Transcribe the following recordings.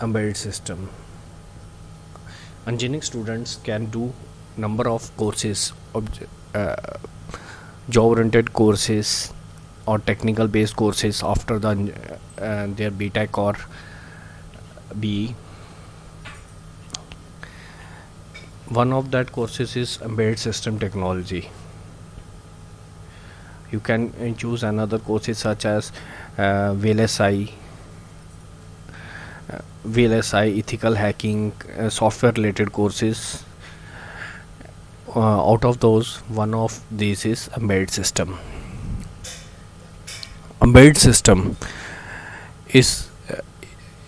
embedded system. Engineering students can do number of courses, uh, job oriented courses or technical based courses after their BTech or BE. One of that courses is embedded system technology. You can choose another courses such as VLSI, ethical hacking, software related courses. Out of those, one of these is embedded system. Embedded system is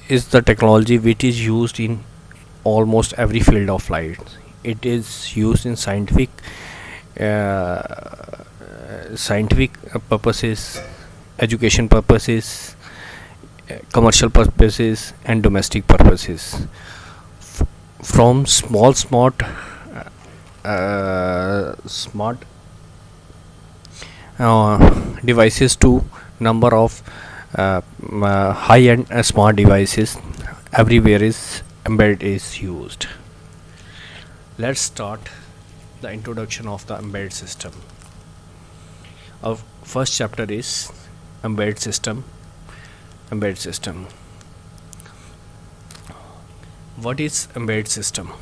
is the technology which is used in almost every field of life. It is used in uh, scientific purposes, education purposes, commercial purposes, and domestic purposes. From smart devices to number of high-end smart devices, everywhere is embedded is used. Let's start the introduction of the embedded system. Our first chapter is embedded system. Embedded system. What is embedded system?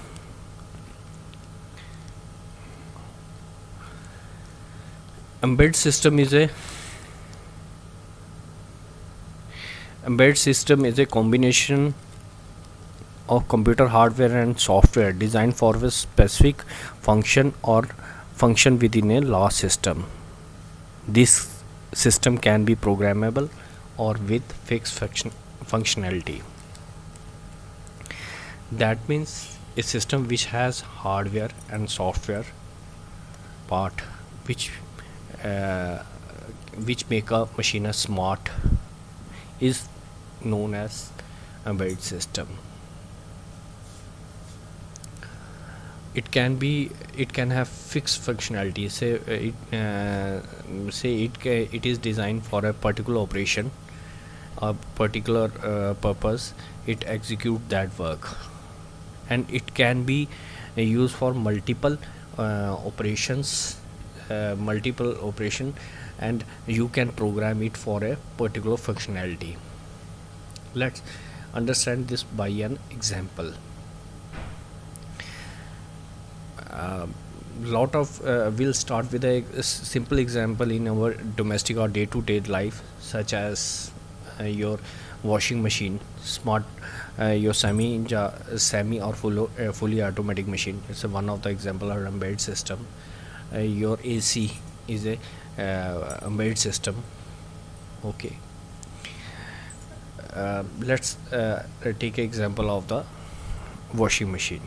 Embedded system is a combination of computer hardware and software designed for a specific function or function within a large system. This system can be programmable or with fixed functionality. That means a system which has hardware and software part which uh, make a machine smart is known as embedded system. It can have fixed functionality. It is designed for a particular operation, a particular purpose. It execute that work, and it can be used for multiple operation, and you can program it for a particular functionality. Let's understand this by an example. We'll start with a simple example in our domestic or day-to-day life, such as your washing machine, smart, your semi or fully automatic machine. It's one of the example of embedded system. Your AC is a embedded system. Okay. Let's take an example of the washing machine.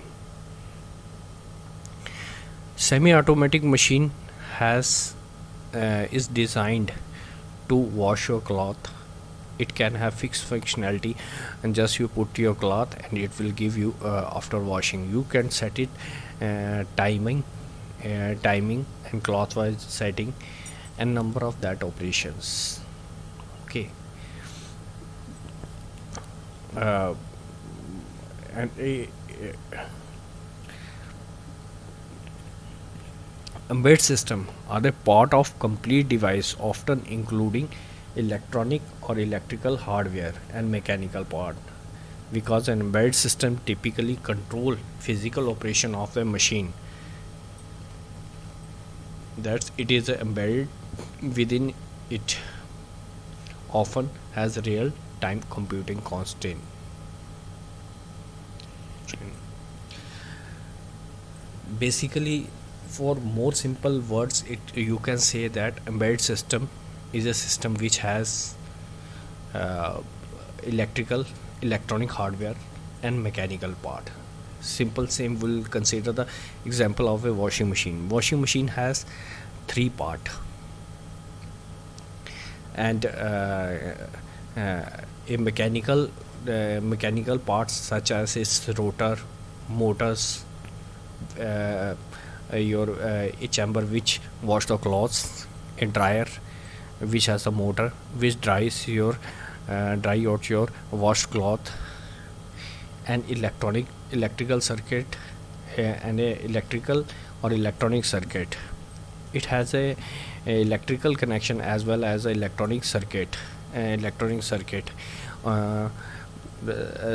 Semi-automatic machine has is designed to wash your cloth. It can have fixed functionality, and just you put your cloth and it will give you after washing. You can set it timing and cloth wise setting and number of that operations. Okay. And embedded system are a part of complete device, often including electronic or electrical hardware and mechanical part. Because an embedded system typically control physical operation of a machine, that it is embedded within it, often has real time computing constant. Basically, for more simple words, you can say that embedded system is a system which has uh, electronic hardware and mechanical part. Simple same will consider the example of a washing machine. Washing machine has three part, and a mechanical parts such as its rotor, motors, uh, your a chamber which wash the clothes, a dryer which has a motor which dry out your washed cloth, an electrical circuit, and a electrical or electronic circuit. It has a electrical connection as well as a electronic circuit, uh,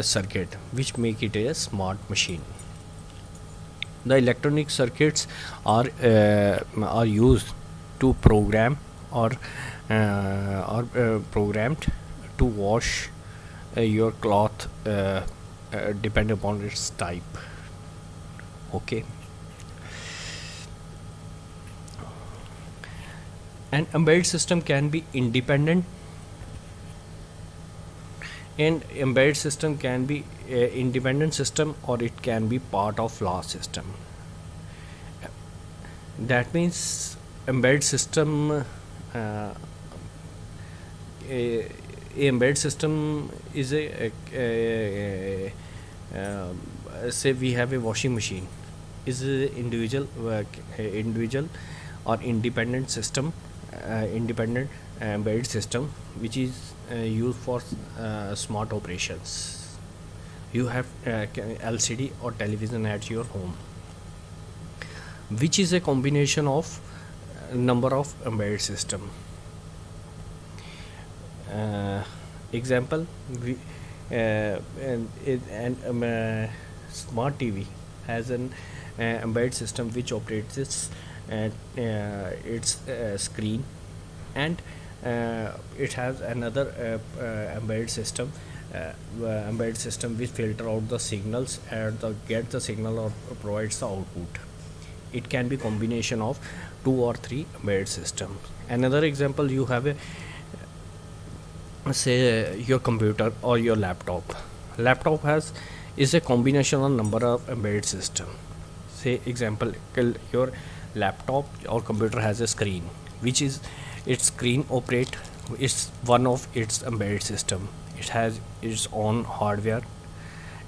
circuit which make it a smart machine. The electronic circuits are used to program or programmed to wash your cloth, depend upon its type. Okay. An embedded system can be independent, and embedded system can be a independent system, or it can be part of large system. That means embedded system, a embedded system is say we have a washing machine, is a individual or independent system, independent embedded system, which is used for smart operations. You have LCD or television at your home, which is a combination of number of embedded system. Example, we smart TV has an embedded system which operates its screen, and it has another embedded system which filter out the signals and get the signal or provides the output. It can be combination of 2 or 3 embedded system. Another example, you have a say your computer or your laptop is a combination of number of embedded system. Say example, your laptop or computer has a screen, which is its screen operate is one of its embedded system. It has its own hardware,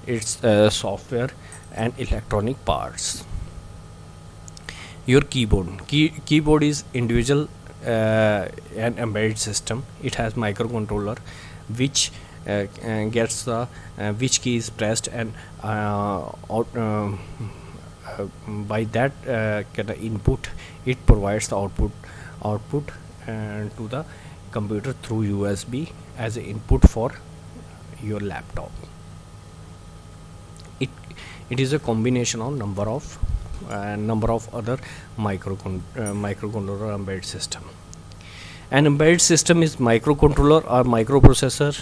its software and electronic parts. Your keyboard is individual an embedded system. It has microcontroller which gets the which key is pressed, and by that kind of input it provides the output to the computer through USB as an input for your laptop. It is a combination of number of other microcontroller embedded system. An embedded system is microcontroller or microprocessor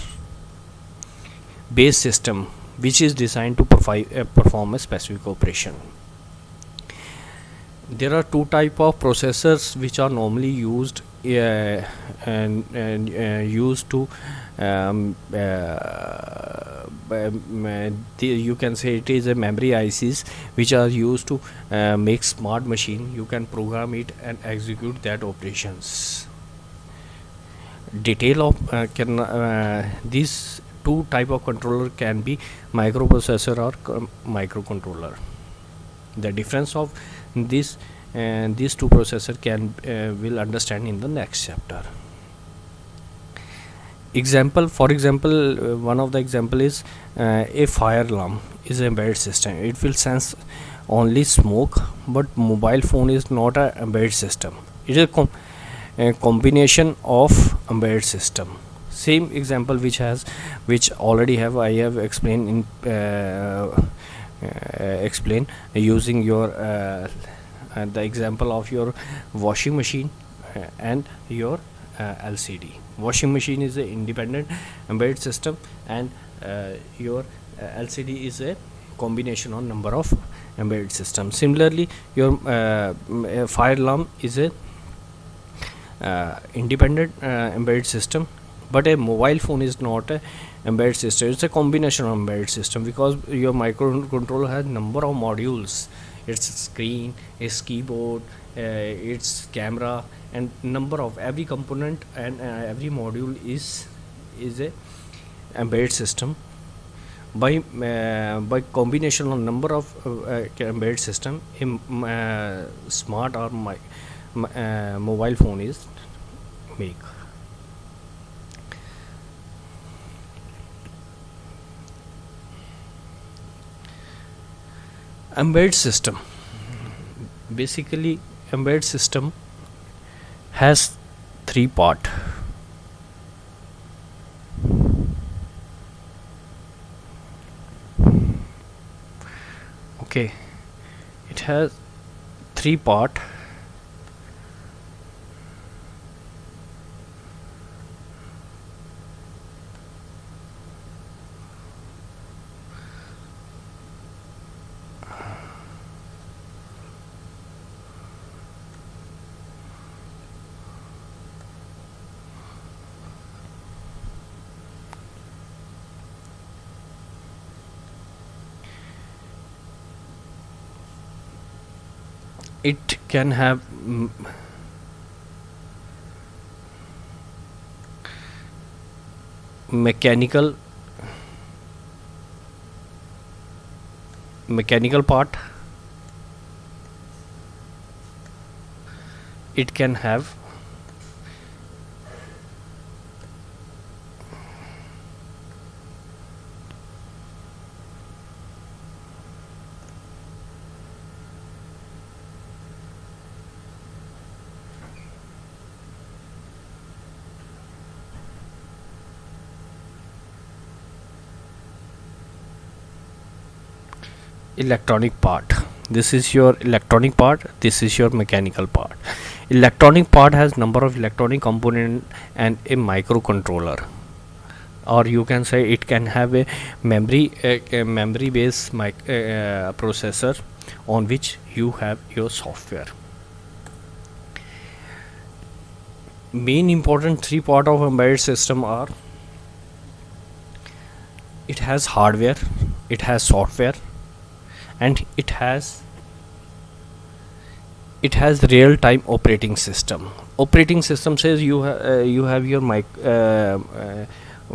based system which is designed to perform a specific operation. There are 2 type of processors which are normally used and used to you can say it is a memory ICs which are used to make smart machine. You can program it and execute that operations. Detail of these 2 type of controller can be microprocessor or microcontroller. The difference of this and these 2 processor can will understand in the next chapter. For example, one of the example is a fire alarm is an embedded system. It will sense only smoke, but mobile phone is not a embedded system. It is a combination of embedded system. Same example which already I have explained in explain using your the example of your washing machine and your LCD. Washing machine is a independent embedded system, and your LCD is a combination of number of embedded systems. Similarly, your fire alarm is a independent embedded system, but a mobile phone is not a embedded system. It's a combination of embedded system because your microcontroller has number of modules. Its screen, its keyboard, its camera, and number of every component and every module is a embedded system. By combination of number of embedded system, smart or mobile phone is make. Embedded system, basically embedded system has three part. Okay, it has three part. It can have mechanical part. It can have electronic part. This is your electronic part, this is your mechanical part. Electronic part has number of electronic component and a microcontroller, or you can say it can have a memory based processor on which you have your software. Main important three part of embedded system are: it has hardware, it has software, and it has real time operating system. Operating system says you have your mic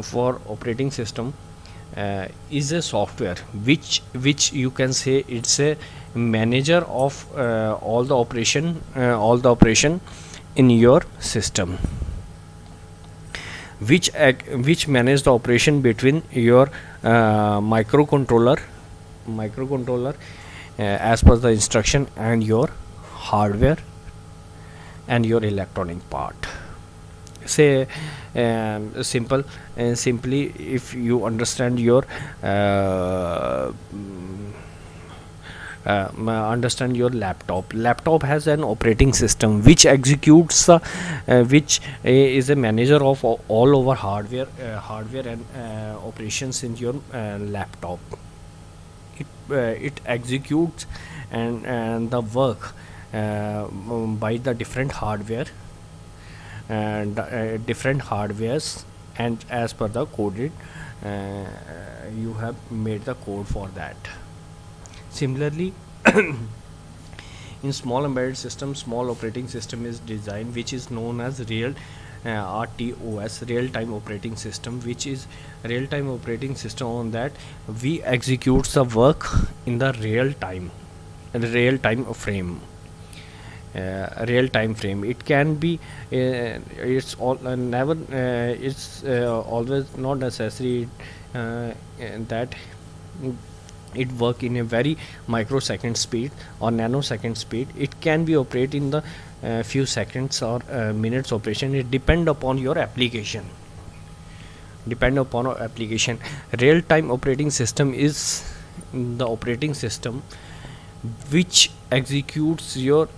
for operating system is a software which you can say it's a manager of all the operation in your system, which manage the operation between your microcontroller as per the instruction, and your hardware and your electronic part. Say simply, if you understand your laptop has an operating system which executes which is a manager of all over hardware and operations in your laptop. It executes and the work by the different hardware and different hardwares, and as per the coded you have made the code for that. Similarly, in small embedded system, small operating system is designed which is known as RTOS, real time operating system, which is real time operating system on that we execute the work in the real time frame. Real time frame, it can be it's all never it's always not necessary that it work in a very microsecond speed or nanosecond speed. It can be operate in the few seconds or minutes operation. It depend upon your application. Real time operating system is the operating system which executes your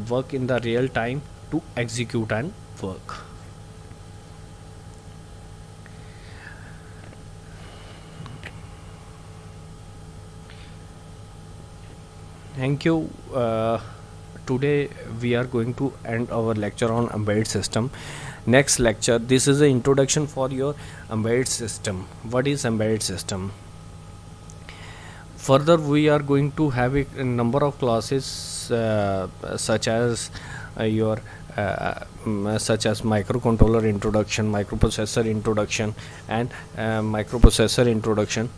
work in the real time to execute and work. Thank you. Today we are going to end our lecture on embedded system. Next lecture, this is an introduction for your embedded system. What is embedded system? Further, we are going to have a number of classes such as such as microcontroller introduction, microprocessor introduction, and microprocessor introduction.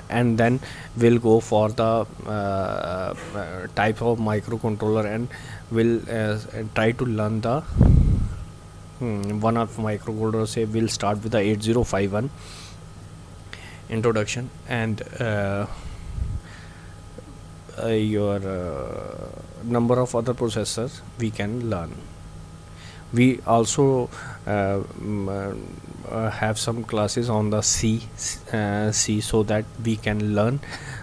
And then we'll go for the type of microcontroller, and we'll try to learn the one of microcontroller. Say we'll start with the 8051 introduction, and your number of other processors we can learn. We also have some classes on the C, so that we can learn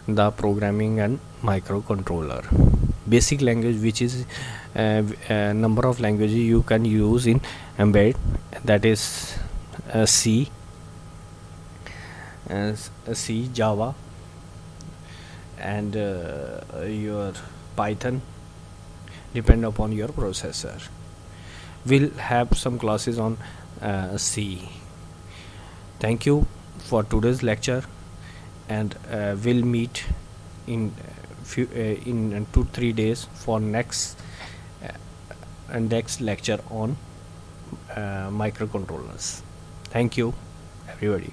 the programming and microcontroller basic language, which is number of languages you can use in embed, that is C, C, Java, and your Python, depend upon your processor. We'll have some classes on C. Thank you for today's lecture, and we'll meet in in 2-3 days for next lecture on microcontrollers. Thank you, everybody.